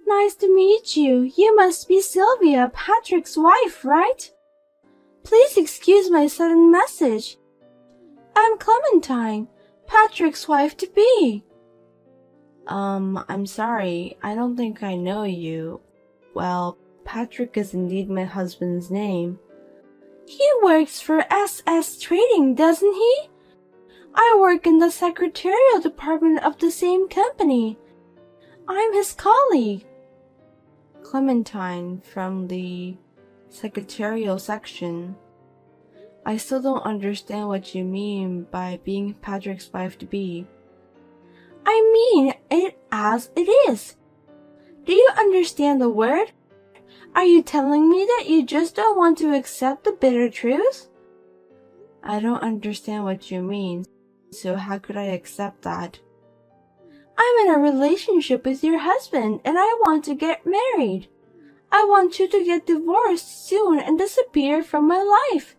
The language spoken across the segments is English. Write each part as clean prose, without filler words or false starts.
Nice to meet you. You must be Sylvia, Patrick's wife, right? Please excuse my sudden message. I'm Clementine, Patrick's wife-to-be. I'm sorry. I don't think I know you. Well, Patrick is indeed my husband's name. He works for SS Trading, doesn't he? I work in the secretarial department of the same company. I'm his colleague. Clementine from the secretarial section. I still don't understand what you mean by being Patrick's wife-to-be. I mean it as it is. Do you understand the word? Are you telling me that you just don't want to accept the bitter truth? I don't understand what you mean, so how could I accept that? I'm in a relationship with your husband and I want to get married. I want you to get divorced soon and disappear from my life.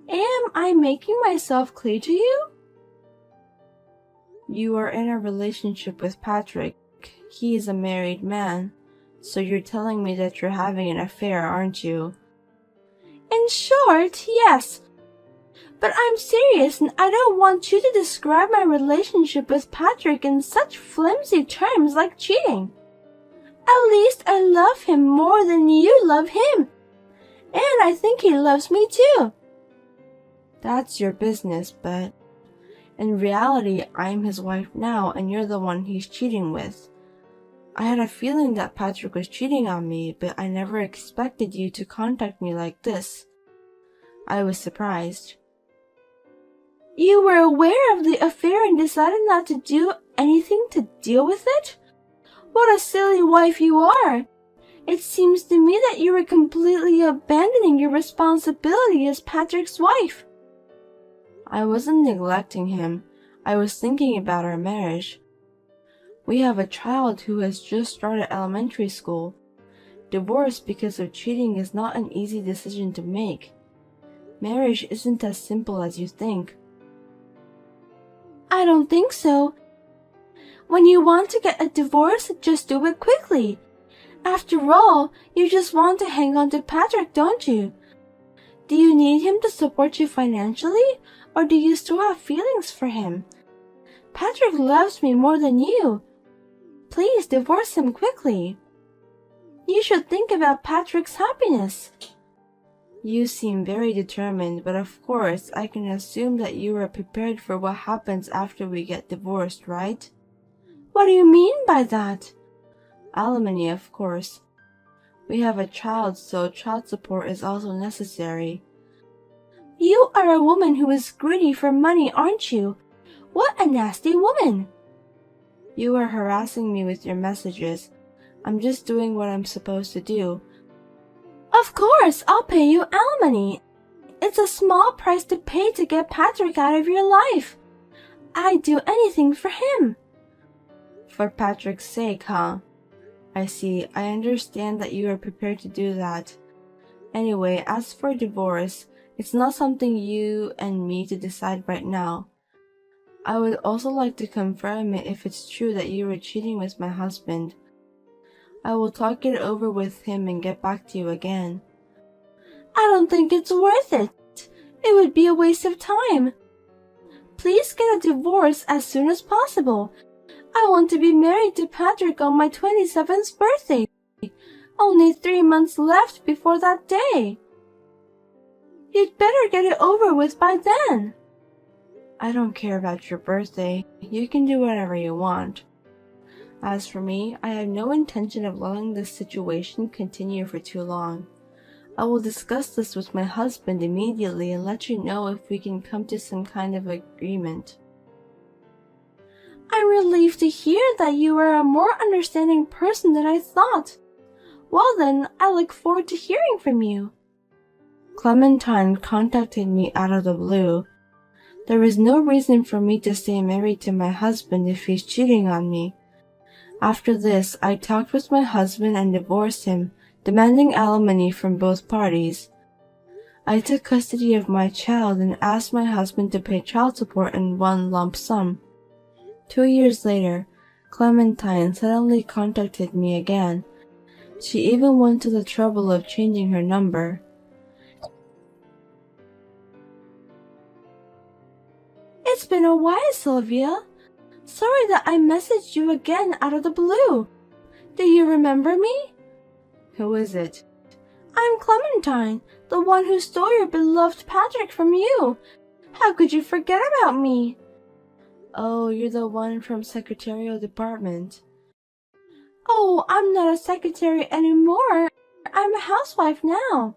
Am I making myself clear to you? You are in a relationship with Patrick. He is a married man. So you're telling me that you're having an affair, aren't you? In short, yes. But I'm serious and I don't want you to describe my relationship with Patrick in such flimsy terms like cheating. At least I love him more than you love him. And I think he loves me too. That's your business, but in reality, I'm his wife now and you're the one he's cheating with. I had a feeling that Patrick was cheating on me, but I never expected you to contact me like this. I was surprised. You were aware of the affair and decided not to do anything to deal with it? What a silly wife you are! It seems to me that you were completely abandoning your responsibility as Patrick's wife. I wasn't neglecting him. I was thinking about our marriage. We have a child who has just started elementary school. Divorce because of cheating is not an easy decision to make. Marriage isn't as simple as you think. I don't think so. When you want to get a divorce, just do it quickly. After all, you just want to hang on to Patrick, don't you? Do you need him to support you financially, or do you still have feelings for him? Patrick loves me more than you. Please divorce him quickly. You should think about Patrick's happiness. You seem very determined, but of course I can assume that you are prepared for what happens after we get divorced, right? What do you mean by that? Alimony, of course. We have a child, so child support is also necessary. You are a woman who is greedy for money, aren't you? What a nasty woman! You are harassing me with your messages. I'm just doing what I'm supposed to do. Of course, I'll pay you alimony. It's a small price to pay to get Patrick out of your life. I'd do anything for him. For Patrick's sake, huh? I see. I understand that you are prepared to do that. Anyway, as for divorce, it's not something you and me to decide right now. I would also like to confirm it if it's true that you were cheating with my husband. I will talk it over with him and get back to you again. I don't think it's worth it. It would be a waste of time. Please get a divorce as soon as possible. I want to be married to Patrick on my 27th birthday. Only 3 months left before that day. You'd better get it over with by then. I don't care about your birthday. You can do whatever you want. As for me, I have no intention of letting this situation continue for too long. I will discuss this with my husband immediately and let you know if we can come to some kind of agreement. I'm relieved to hear that you are a more understanding person than I thought. Well then, I look forward to hearing from you. Clementine contacted me out of the blue. There was no reason for me to stay married to my husband if he's cheating on me. After this, I talked with my husband and divorced him, demanding alimony from both parties. I took custody of my child and asked my husband to pay child support in one lump sum. 2 years later, Clementine suddenly contacted me again. She even went to the trouble of changing her number. It's been a while, Sylvia. Sorry that I messaged you again out of the blue. Do you remember me? Who is it? I'm Clementine, the one who stole your beloved Patrick from you. How could you forget about me? Oh, you're the one from Secretarial Department. Oh, I'm not a secretary anymore. I'm a housewife now.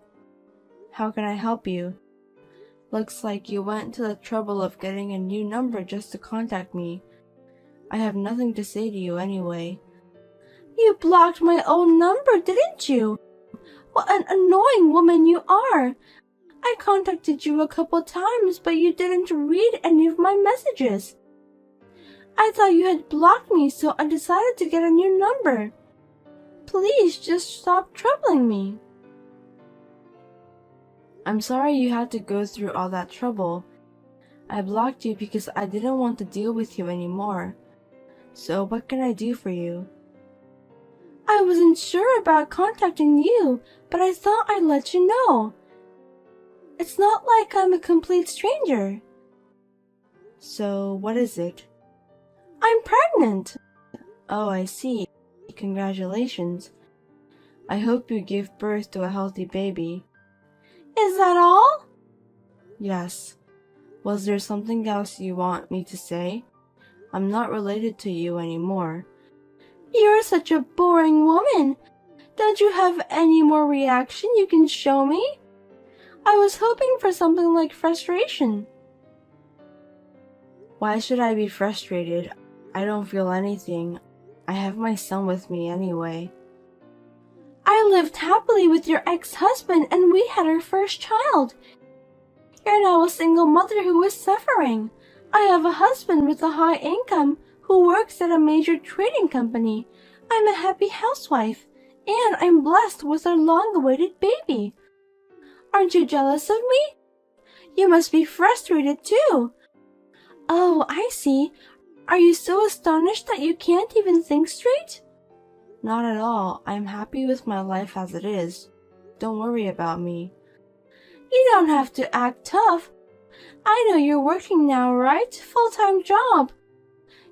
How can I help you? Looks like you went to the trouble of getting a new number just to contact me. I have nothing to say to you anyway. You blocked my own number, didn't you? What an annoying woman you are. I contacted you a couple times, but you didn't read any of my messages. I thought you had blocked me, so I decided to get a new number. Please just stop troubling me. I'm sorry you had to go through all that trouble. I blocked you because I didn't want to deal with you anymore. So what can I do for you? I wasn't sure about contacting you, but I thought I'd let you know. It's not like I'm a complete stranger. So what is it? I'm pregnant. Oh, I see. Congratulations. I hope you give birth to a healthy baby. Is that all? Yes. Was there something else you want me to say? I'm not related to you anymore. You're such a boring woman. Don't you have any more reaction you can show me? I was hoping for something like frustration. Why should I be frustrated? I don't feel anything. I have my son with me anyway. I lived happily with your ex-husband and we had our first child. You're now a single mother who is suffering. I have a husband with a high income who works at a major trading company. I'm a happy housewife, and I'm blessed with a long-awaited baby. Aren't you jealous of me? You must be frustrated too. Oh, I see. Are you so astonished that you can't even think straight? Not at all. I'm happy with my life as it is. Don't worry about me. You don't have to act tough. I know you're working now, right? Full-time job.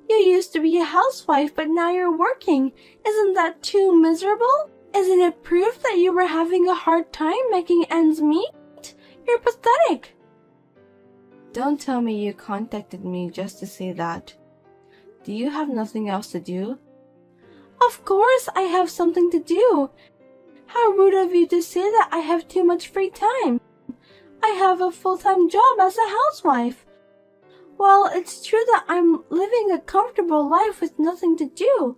You used to be a housewife, but now you're working. Isn't that too miserable? Isn't it proof that you were having a hard time making ends meet? You're pathetic. Don't tell me you contacted me just to say that. Do you have nothing else to do? Of course I have something to do. How rude of you to say that I have too much free time. I have a full-time job as a housewife. Well, it's true that I'm living a comfortable life with nothing to do.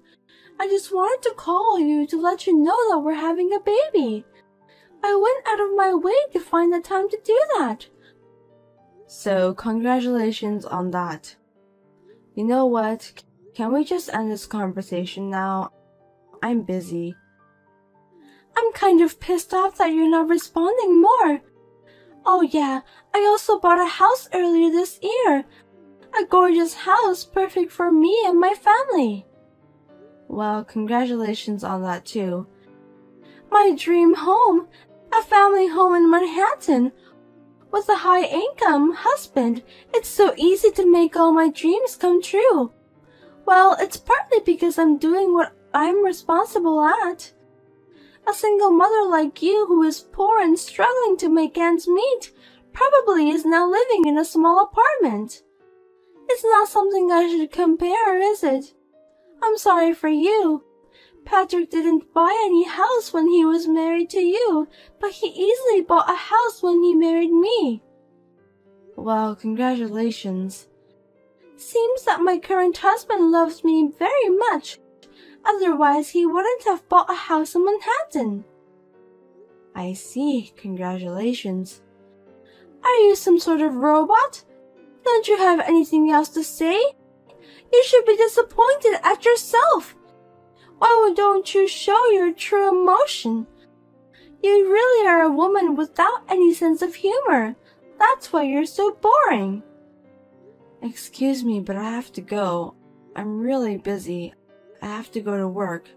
I just wanted to call you to let you know that we're having a baby. I went out of my way to find the time to do that. So, congratulations on that. You know what? Can we just end this conversation now? I'm busy. I'm kind of pissed off that you're not responding more. Oh yeah, I also bought a house earlier this year. A gorgeous house perfect for me and my family. Well, congratulations on that too. My dream home, a family home in Manhattan. With a high-income husband, it's so easy to make all my dreams come true. Well, it's partly because I'm doing what I'm responsible at. A single mother like you who is poor and struggling to make ends meet probably is now living in a small apartment. It's not something I should compare, is it? I'm sorry for you. Patrick didn't buy any house when he was married to you, but he easily bought a house when he married me. Well, congratulations. Seems that my current husband loves me very much. Otherwise, he wouldn't have bought a house in Manhattan. I see. Congratulations. Are you some sort of robot? Don't you have anything else to say? You should be disappointed at yourself. Why don't you show your true emotion? You really are a woman without any sense of humor. That's why you're so boring. Excuse me, but I have to go. I'm really busy. I have to go to work.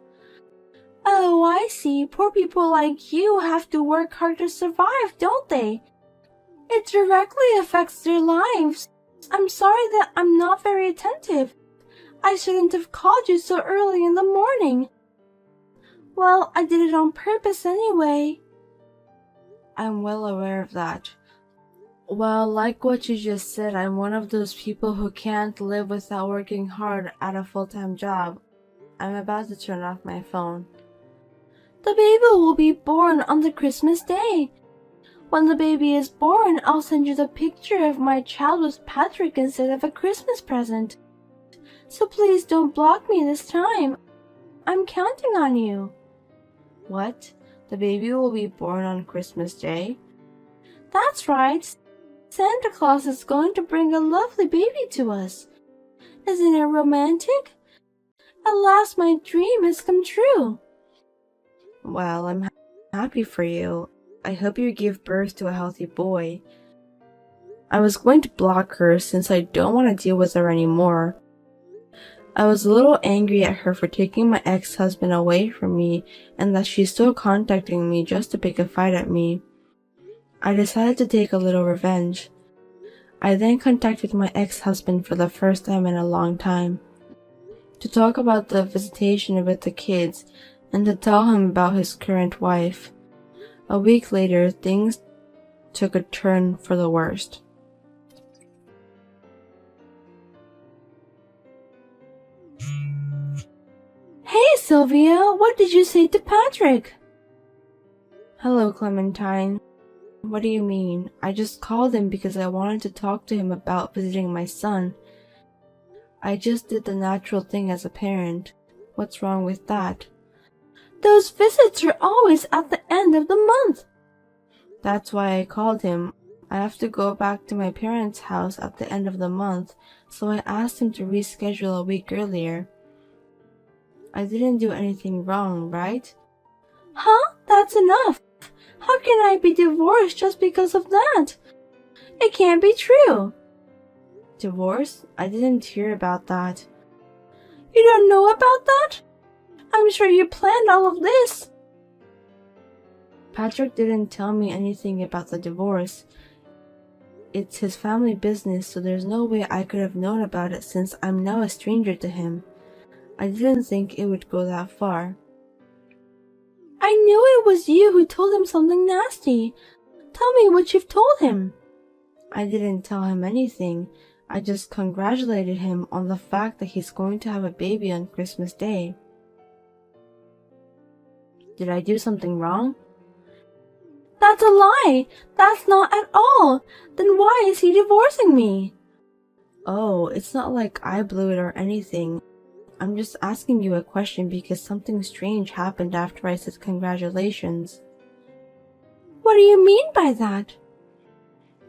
Oh, I see. Poor people like you have to work hard to survive, don't they? It directly affects their lives. I'm sorry that I'm not very attentive. I shouldn't have called you so early in the morning. Well, I did it on purpose anyway. I'm well aware of that. Well, like what you just said, I'm one of those people who can't live without working hard at a full-time job. I'm about to turn off my phone. The baby will be born on the Christmas day. When the baby is born, I'll send you the picture of my child with Patrick instead of a Christmas present. So please don't block me this time. I'm counting on you. What? The baby will be born on Christmas Day? That's right. Santa Claus is going to bring a lovely baby to us. Isn't it romantic? At last my dream has come true. Well, I'm happy for you. I hope you give birth to a healthy boy. I was going to block her since I don't want to deal with her anymore. I was a little angry at her for taking my ex-husband away from me and that she's still contacting me just to pick a fight at me. I decided to take a little revenge. I then contacted my ex-husband for the first time in a long time to talk about the visitation with the kids and to tell him about his current wife. A week later, things took a turn for the worst. Hey, Sylvia, what did you say to Patrick? Hello, Clementine. What do you mean? I just called him because I wanted to talk to him about visiting my son. I just did the natural thing as a parent. What's wrong with that? Those visits are always at the end of the month. That's why I called him. I have to go back to my parents' house at the end of the month, so I asked him to reschedule a week earlier. I didn't do anything wrong, right? Huh? That's enough. How can I be divorced just because of that? It can't be true. Divorce? I didn't hear about that. You don't know about that? I'm sure you planned all of this. Patrick didn't tell me anything about the divorce. It's his family business, so there's no way I could have known about it since I'm now a stranger to him. I didn't think it would go that far. I knew it was you who told him something nasty. Tell me what you've told him. I didn't tell him anything. I just congratulated him on the fact that he's going to have a baby on Christmas Day. Did I do something wrong? That's a lie. That's not at all. Then why is he divorcing me? Oh, it's not like I blew it or anything. I'm just asking you a question because something strange happened after I said congratulations. What do you mean by that?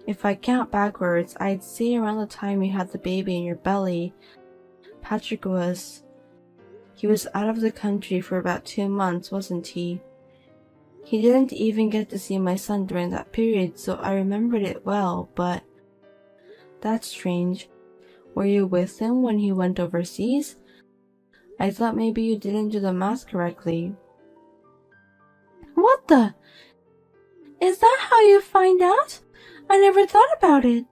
If I count backwards, I'd say around the time you had the baby in your belly, Patrick was out of the country for about 2 months, wasn't he? He didn't even get to see my son during that period, so I remembered it well, but that's strange. Were you with him when he went overseas? I thought maybe you didn't do the math correctly. What the? Is that how you find out? I never thought about it.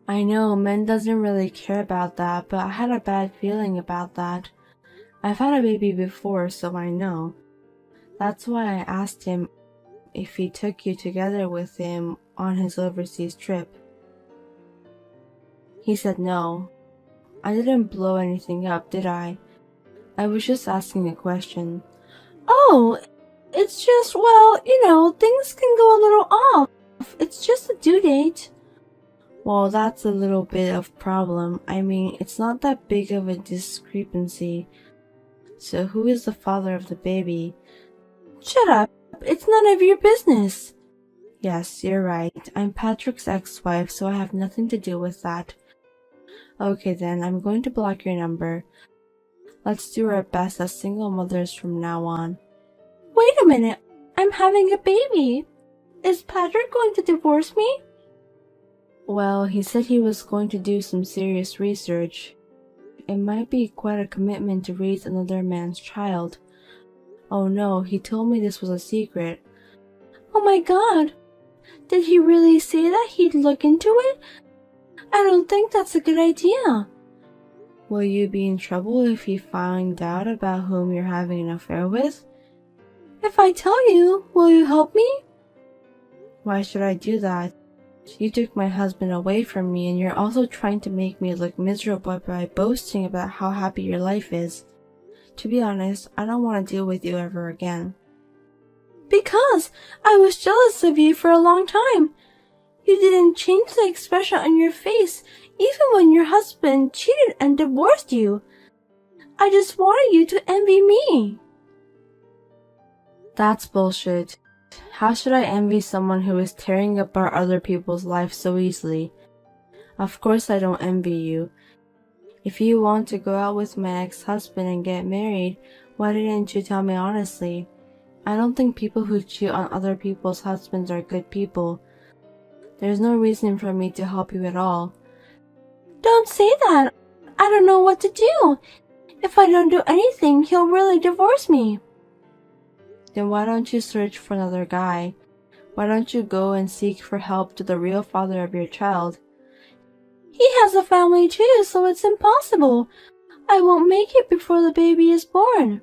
I know, men doesn't really care about that, but I had a bad feeling about that. I've had a baby before, so I know. That's why I asked him if he took you together with him on his overseas trip. He said no. I didn't blow anything up, did I? I was just asking a question. Oh, it's just, well, things can go a little off. It's just a due date. Well, that's a little bit of problem. I mean, it's not that big of a discrepancy. So who is the father of the baby? Shut up. It's none of your business. Yes, you're right. I'm Patrick's ex-wife, so I have nothing to do with that. Okay then, I'm going to block your number. Let's do our best as single mothers from now on. Wait a minute. I'm having a baby. Is Patrick going to divorce me? Well, he said he was going to do some serious research. It might be quite a commitment to raise another man's child. Oh no, he told me this was a secret. Oh my god! Did he really say that he'd look into it? I don't think that's a good idea. Will you be in trouble if you find out about whom you're having an affair with? If I tell you, will you help me? Why should I do that? You took my husband away from me, and you're also trying to make me look miserable by boasting about how happy your life is. To be honest, I don't want to deal with you ever again. Because I was jealous of you for a long time. You didn't change the expression on your face even when your husband cheated and divorced you. I just wanted you to envy me. That's bullshit. How should I envy someone who is tearing apart other people's lives so easily? Of course I don't envy you. If you want to go out with my ex-husband and get married, why didn't you tell me honestly? I don't think people who cheat on other people's husbands are good people. There's no reason for me to help you at all. Don't say that. I don't know what to do. If I don't do anything, he'll really divorce me. Then why don't you search for another guy? Why don't you go and seek for help to the real father of your child? He has a family too, so it's impossible. I won't make it before the baby is born.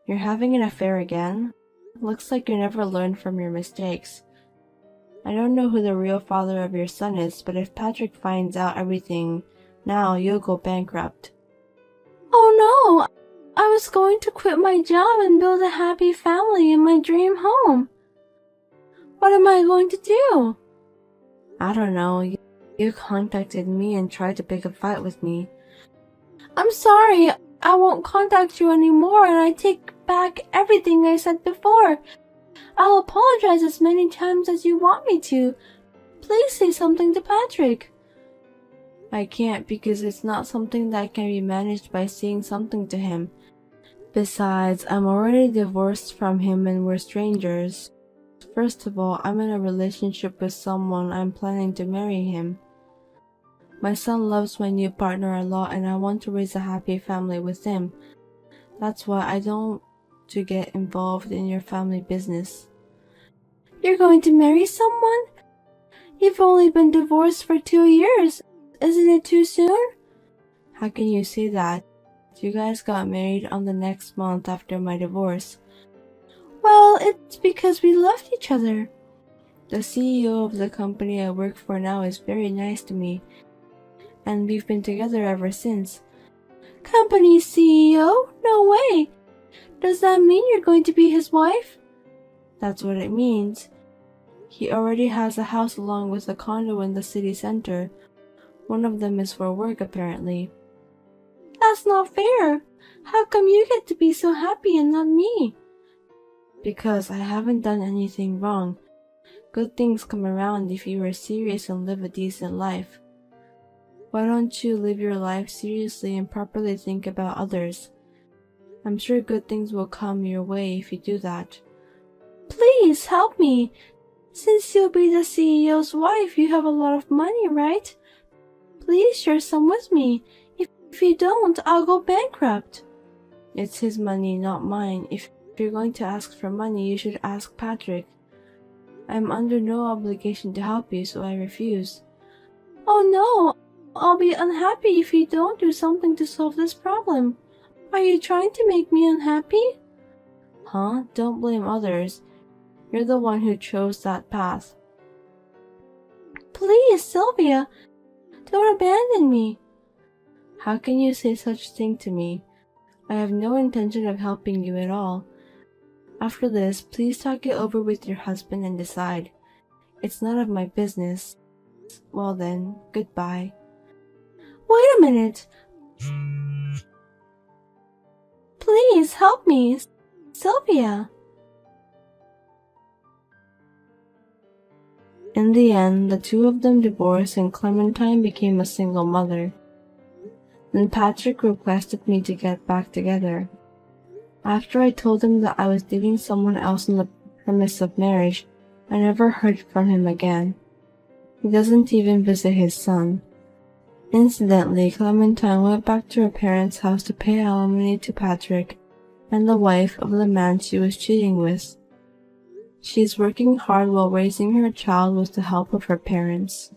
You're having an affair again? Looks like you never learned from your mistakes. I don't know who the real father of your son is, but if Patrick finds out everything now, you'll go bankrupt. Oh no! I was going to quit my job and build a happy family in my dream home. What am I going to do? I don't know. You contacted me and tried to pick a fight with me. I'm sorry. I won't contact you anymore, and I take back everything I said before. I'll apologize as many times as you want me to. Please say something to Patrick. I can't because it's not something that can be managed by saying something to him. Besides, I'm already divorced from him and we're strangers. First of all, I'm in a relationship with someone. I'm planning to marry him. My son loves my new partner a lot and I want to raise a happy family with him. That's why I don't want to get involved in your family business. You're going to marry someone? You've only been divorced for 2 years. Isn't it too soon? How can you say that? You guys got married on the next month after my divorce. Well, it's because we loved each other. The CEO of the company I work for now is very nice to me, and we've been together ever since. Company CEO? No way! Does that mean you're going to be his wife? That's what it means. He already has a house along with a condo in the city center. One of them is for work, apparently. That's not fair. How come you get to be so happy and not me? Because I haven't done anything wrong. Good things come around if you are serious and live a decent life. Why don't you live your life seriously and properly think about others? I'm sure good things will come your way if you do that. Please help me. Since you'll be the CEO's wife, you have a lot of money, right? Please share some with me. If you don't, I'll go bankrupt. It's his money, not mine. If you're going to ask for money, you should ask Patrick. I'm under no obligation to help you, so I refuse. Oh no, I'll be unhappy if you don't do something to solve this problem. Are you trying to make me unhappy? Huh? Don't blame others. You're the one who chose that path. Please, Sylvia, don't abandon me. How can you say such thing to me? I have no intention of helping you at all. After this, please talk it over with your husband and decide. It's none of my business. Well then, goodbye. Wait a minute. Please help me, Sylvia. In the end, the two of them divorced and Clementine became a single mother. Then Patrick requested me to get back together. After I told him that I was dating someone else on the premise of marriage, I never heard from him again. He doesn't even visit his son. Incidentally, Clementine went back to her parents' house to pay alimony to Patrick and the wife of the man she was cheating with. She is working hard while raising her child with the help of her parents.